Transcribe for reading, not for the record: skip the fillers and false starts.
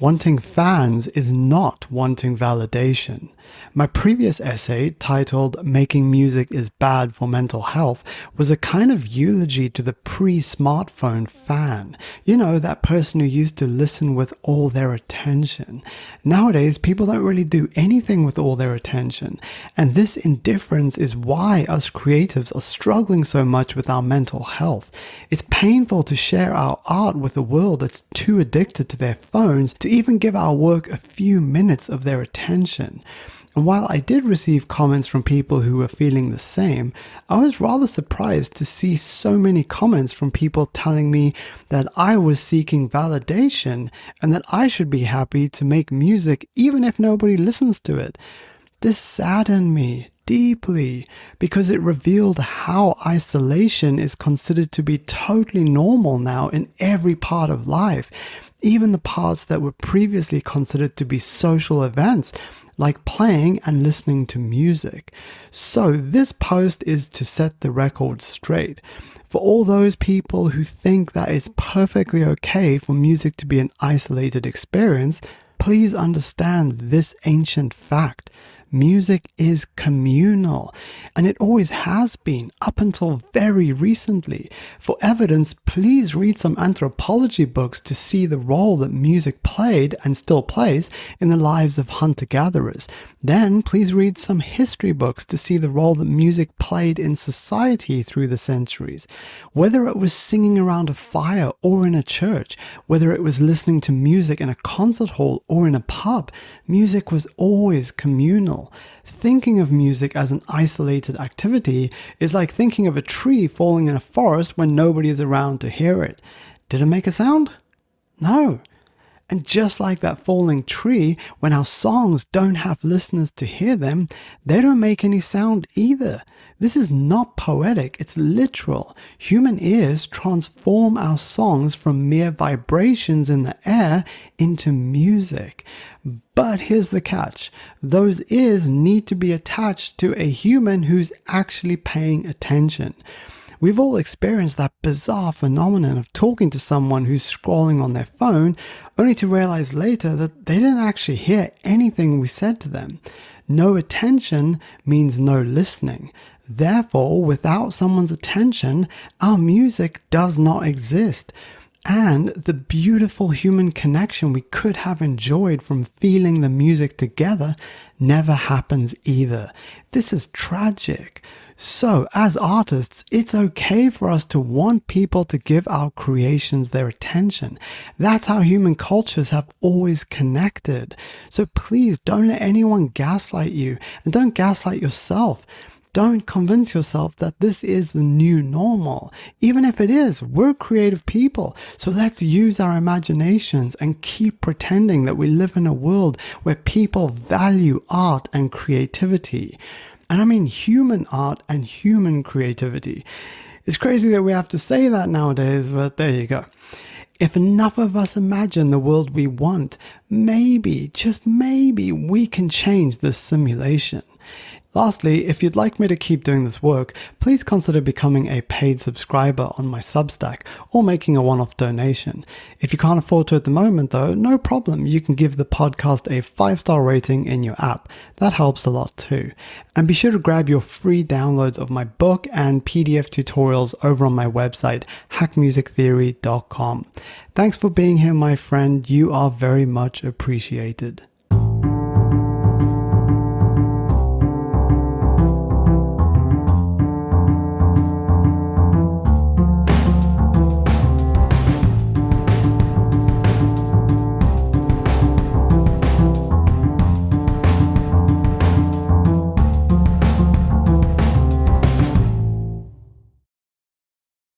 Wanting fans is not wanting validation. My previous essay, titled Making Music is Bad for Mental Health, was a kind of eulogy to the pre-smartphone fan. You know, that person who used to listen with all their attention. Nowadays, people don't really do anything with all their attention. And this indifference is why us creatives are struggling so much with our mental health. It's painful to share our art with a world that's too addicted to their phones to even give our work a few minutes of their attention. And while I did receive comments from people who were feeling the same, I was rather surprised to see so many comments from people telling me that I was seeking validation and that I should be happy to make music even if nobody listens to it. This saddened me deeply because it revealed how isolation is considered to be totally normal now in every part of life, even the parts that were previously considered to be social events, like playing and listening to music. So this post is to set the record straight. For all those people who think that it's perfectly okay for music to be an isolated experience, please understand this ancient fact. Music is communal, and it always has been up until very recently. For evidence, please read some anthropology books to see the role that music played and still plays in the lives of hunter-gatherers. Then please read some history books to see the role that music played in society through the centuries. Whether it was singing around a fire or in a church, whether it was listening to music in a concert hall or in a pub, music was always communal. Thinking of music as an isolated activity is like thinking of a tree falling in a forest when nobody is around to hear it. Did it make a sound? No. And just like that falling tree, when our songs don't have listeners to hear them, they don't make any sound either. This is not poetic, it's literal. Human ears transform our songs from mere vibrations in the air into music. But here's the catch. Those ears need to be attached to a human who's actually paying attention. We've all experienced that bizarre phenomenon of talking to someone who's scrolling on their phone, only to realize later that they didn't actually hear anything we said to them. No attention means no listening. Therefore, without someone's attention, our music does not exist. And the beautiful human connection we could have enjoyed from feeling the music together never happens either. This is tragic. So, as artists, it's okay for us to want people to give our creations their attention. That's how human cultures have always connected. So please don't let anyone gaslight you, and don't gaslight yourself. Don't convince yourself that this is the new normal. Even if it is, we're creative people. So let's use our imaginations and keep pretending that we live in a world where people value art and creativity. And I mean human art and human creativity. It's crazy that we have to say that nowadays, but there you go. If enough of us imagine the world we want, maybe, just maybe, we can change this simulation. Lastly, if you'd like me to keep doing this work, please consider becoming a paid subscriber on my Substack or making a one-off donation. If you can't afford to at the moment though, no problem. You can give the podcast a 5-star rating in your app. That helps a lot too. And be sure to grab your free downloads of my book and PDF tutorials over on my website, hackmusictheory.com. Thanks for being here, my friend. You are very much appreciated.